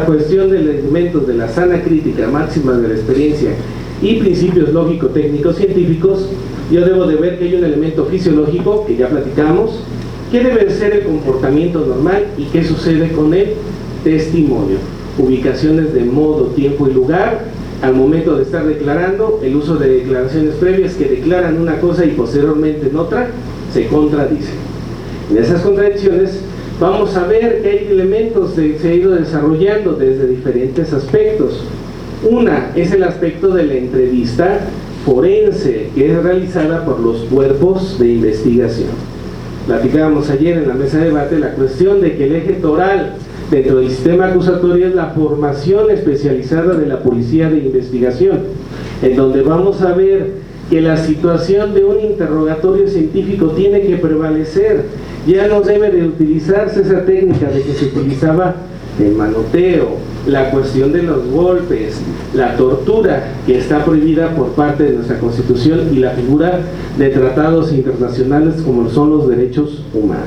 cuestión de los elementos de la sana crítica, máxima de la experiencia y principios lógico-técnicos científicos, yo debo de ver que hay un elemento fisiológico, que ya platicamos, que debe ser el comportamiento normal y qué sucede con el testimonio. Ubicaciones de modo, tiempo y lugar, al momento de estar declarando, el uso de declaraciones previas que declaran una cosa y posteriormente en otra, se contradicen. En esas contradicciones vamos a ver que hay elementos que se ha ido desarrollando desde diferentes aspectos. Una es el aspecto de la entrevista forense, que es realizada por los cuerpos de investigación. Platicábamos ayer en la mesa de debate la cuestión de que el eje toral dentro del sistema acusatorio es la formación especializada de la policía de investigación, en donde vamos a ver que la situación de un interrogatorio científico tiene que prevalecer. Ya no debe de utilizarse esa técnica de que se utilizaba el manoteo, la cuestión de los golpes, la tortura que está prohibida por parte de nuestra Constitución y la figura de tratados internacionales como son los derechos humanos.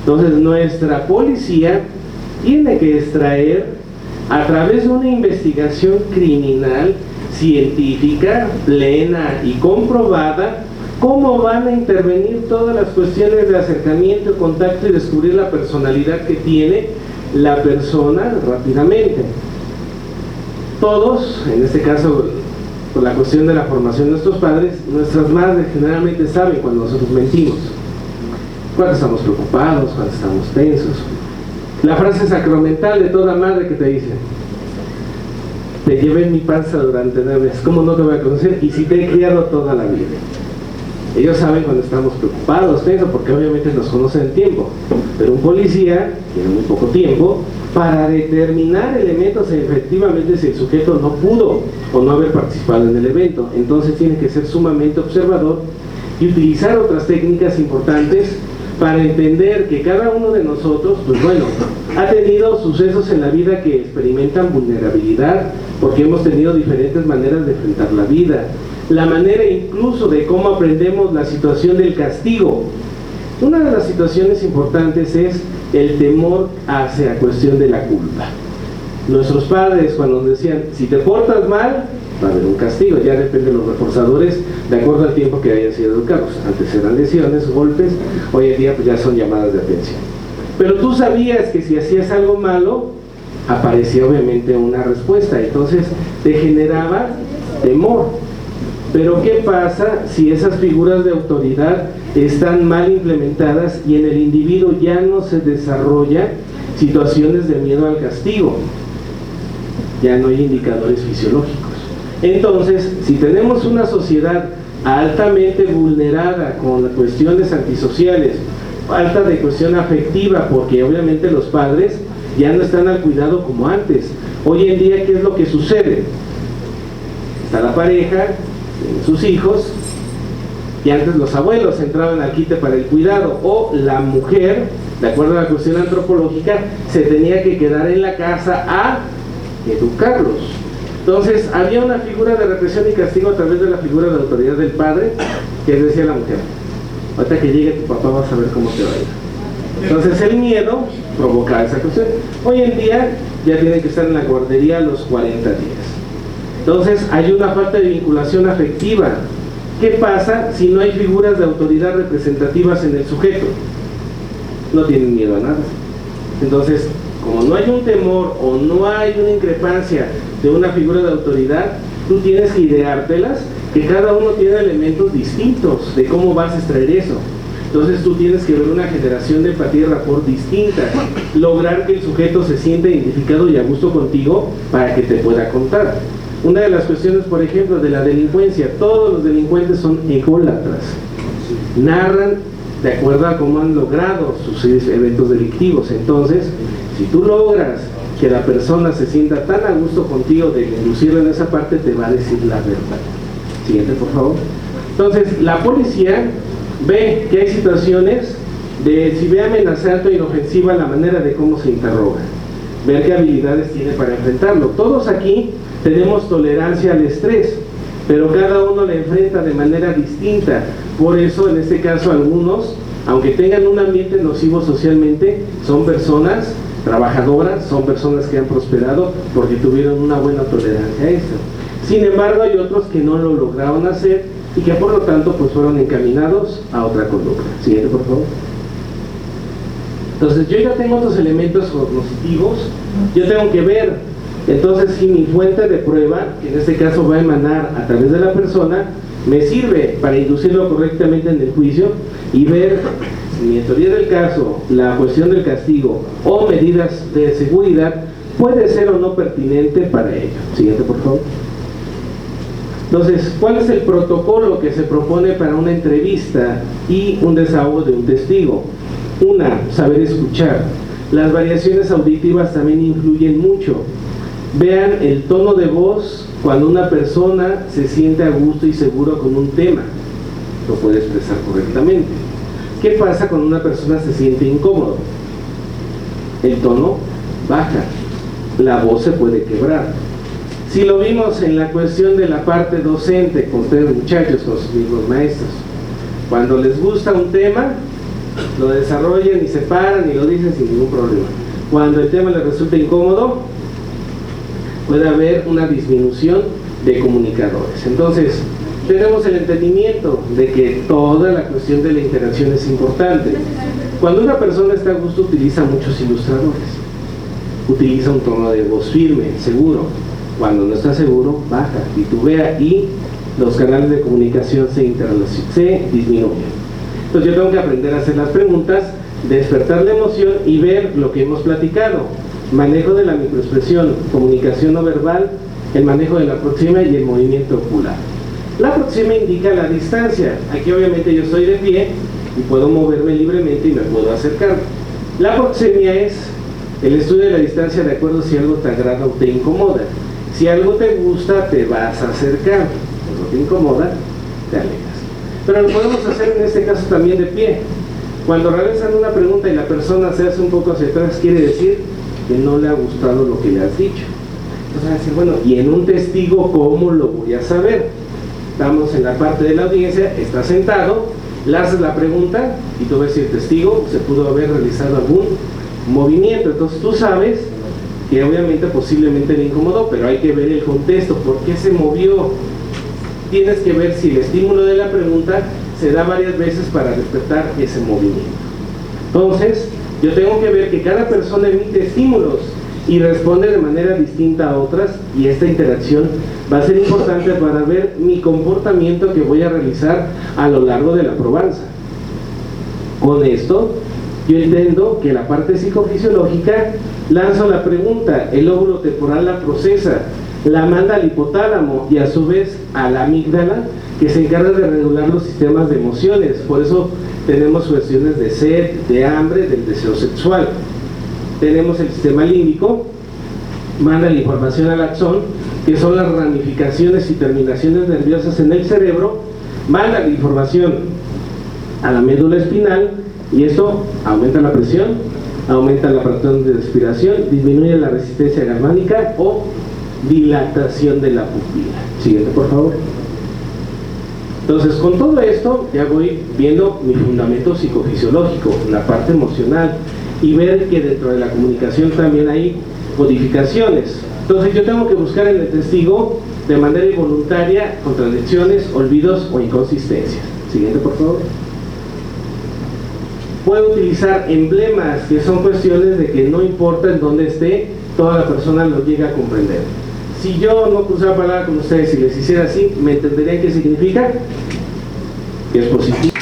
Entonces nuestra policía tiene que extraer a través de una investigación criminal científica, plena y comprobada, cómo van a intervenir todas las cuestiones de acercamiento, contacto y descubrir la personalidad que tiene la persona rápidamente. Todos, en este caso por la cuestión de la formación de nuestros padres, nuestras madres generalmente saben cuando nosotros mentimos, cuando estamos preocupados, cuando estamos tensos. La frase sacramental de toda madre que te dice: te llevé en mi panza durante 9 meses, ¿cómo no te voy a conocer? Y si te he criado toda la vida. Ellos saben cuando estamos preocupados, tensos, porque obviamente nos conocen el tiempo, pero un policía tiene muy poco tiempo para determinar elementos efectivamente si el sujeto no pudo o no haber participado en el evento. Entonces tiene que ser sumamente observador y utilizar otras técnicas importantes para entender que cada uno de nosotros, pues bueno, ha tenido sucesos en la vida que experimentan vulnerabilidad, porque hemos tenido diferentes maneras de enfrentar la vida, la manera incluso de cómo aprendemos la situación del castigo. Una de las situaciones importantes es el temor hacia la cuestión de la culpa. Nuestros padres cuando nos decían: si te portas mal, va a haber un castigo, ya depende de los reforzadores de acuerdo al tiempo que hayan sido educados. Antes eran lesiones, golpes, hoy en día pues ya son llamadas de atención. Pero tú sabías que si hacías algo malo, aparecía obviamente una respuesta, entonces te generaba temor. Pero ¿qué pasa si esas figuras de autoridad están mal implementadas y en el individuo ya no se desarrolla situaciones de miedo al castigo? Ya no hay indicadores fisiológicos. Entonces, si tenemos una sociedad altamente vulnerada con cuestiones antisociales, falta de cuestión afectiva, porque obviamente los padres ya no están al cuidado como antes. Hoy en día, ¿qué es lo que sucede? Está la pareja, sus hijos, y antes los abuelos entraban al quite para el cuidado, o la mujer, de acuerdo a la cuestión antropológica, se tenía que quedar en la casa a educarlos. Entonces había una figura de represión y castigo a través de la figura de autoridad del padre, que decía a la mujer: ahorita que llegue tu papá vas a ver cómo te va a ir. Entonces el miedo provocaba esa cuestión. Hoy en día ya tienen que estar en la guardería a los 40 días. Entonces hay una falta de vinculación afectiva. ¿Qué pasa si no hay figuras de autoridad representativas en el sujeto? No tienen miedo a nada. Entonces, como no hay un temor o no hay una increpancia de una figura de autoridad, tú tienes que ideártelas, que cada uno tiene elementos distintos de cómo vas a extraer eso. Entonces tú tienes que ver una generación de empatía y rapport distinta, lograr que el sujeto se sienta identificado y a gusto contigo para que te pueda contar. Una de las cuestiones, por ejemplo, de la delincuencia: todos los delincuentes son ególatras, narran de acuerdo a cómo han logrado sus eventos delictivos. Entonces, si tú logras que la persona se sienta tan a gusto contigo de inducirla en esa parte, te va a decir la verdad. Siguiente, por favor. Entonces, la policía ve que hay situaciones de si ve amenazante o inofensiva la manera de cómo se interroga, ver qué habilidades tiene para enfrentarlo. Todos aquí tenemos tolerancia al estrés, pero cada uno la enfrenta de manera distinta. Por eso, en este caso, algunos, aunque tengan un ambiente nocivo socialmente, son personas trabajadoras, son personas que han prosperado porque tuvieron una buena tolerancia a esto. Sin embargo, hay otros que no lo lograron hacer y que por lo tanto pues fueron encaminados a otra conducta. Siguiente, por favor. Entonces yo ya tengo otros elementos cognitivos, yo tengo que ver, entonces si mi fuente de prueba, que en este caso va a emanar a través de la persona, me sirve para inducirlo correctamente en el juicio y ver si en teoría del caso, la cuestión del castigo o medidas de seguridad puede ser o no pertinente para ello. Siguiente, por favor. Entonces, ¿cuál es el protocolo que se propone para una entrevista y un desahogo de un testigo? Una, saber escuchar. Las variaciones auditivas también influyen mucho. Vean el tono de voz cuando una persona se siente a gusto y seguro con un tema. Lo puede expresar correctamente. ¿Qué pasa cuando una persona se siente incómodo? El tono baja. La voz se puede quebrar. Si lo vimos en la cuestión de la parte docente con ustedes muchachos, con sus mismos maestros, cuando les gusta un tema, lo desarrollan y se paran y lo dicen sin ningún problema. Cuando el tema les resulta incómodo, puede haber una disminución de comunicadores. Entonces, tenemos el entendimiento de que toda la cuestión de la interacción es importante. Cuando una persona está a gusto, utiliza muchos ilustradores. Utiliza un tono de voz firme, seguro. Cuando no está seguro, baja, titubea y los canales de comunicación se disminuyen. Entonces yo tengo que aprender a hacer las preguntas, despertar la emoción y ver lo que hemos platicado. Manejo de la microexpresión, comunicación no verbal, el manejo de la proximia y el movimiento ocular. La proximia indica la distancia. Aquí obviamente yo estoy de pie y puedo moverme libremente y me puedo acercar. La proximia es el estudio de la distancia de acuerdo si algo te agrada o te incomoda. Si algo te gusta, te vas a acercar. Cuando te incomoda, te alejas. Pero lo podemos hacer en este caso también de pie. Cuando realizan una pregunta y la persona se hace un poco hacia atrás, quiere decir que no le ha gustado lo que le has dicho. Entonces van a decir, bueno, y en un testigo, ¿cómo lo voy a saber? Estamos en la parte de la audiencia, está sentado, le haces la pregunta y tú ves si el testigo se pudo haber realizado algún movimiento. Entonces tú sabes que obviamente posiblemente le incomodó, pero hay que ver el contexto, por qué se movió. Tienes que ver si el estímulo de la pregunta se da varias veces para despertar ese movimiento. Entonces, yo tengo que ver que cada persona emite estímulos y responde de manera distinta a otras, y esta interacción va a ser importante para ver mi comportamiento que voy a realizar a lo largo de la probanza. Con esto, yo entiendo que la parte psicofisiológica, lanzo la pregunta, el lóbulo temporal la procesa, la manda al hipotálamo y a su vez a la amígdala, que se encarga de regular los sistemas de emociones. Por eso tenemos cuestiones de sed, de hambre, del deseo sexual. Tenemos el sistema límbico, manda la información al axón, que son las ramificaciones y terminaciones nerviosas en el cerebro, manda la información a la médula espinal, y esto aumenta la presión, aumenta la fracción de respiración, disminuye la resistencia galvánica o dilatación de la pupila. Siguiente, por favor. Entonces, con todo esto ya voy viendo mi fundamento psicofisiológico, la parte emocional, y ver que dentro de la comunicación también hay codificaciones. Entonces yo tengo que buscar en el testigo de manera involuntaria contradicciones, olvidos o inconsistencias. Siguiente, por favor. Puedo utilizar emblemas, que son cuestiones de que no importa en dónde esté, toda la persona lo llega a comprender. Si yo no cruzara palabra con ustedes y les hiciera así, ¿me entenderían qué significa? Que es positivo.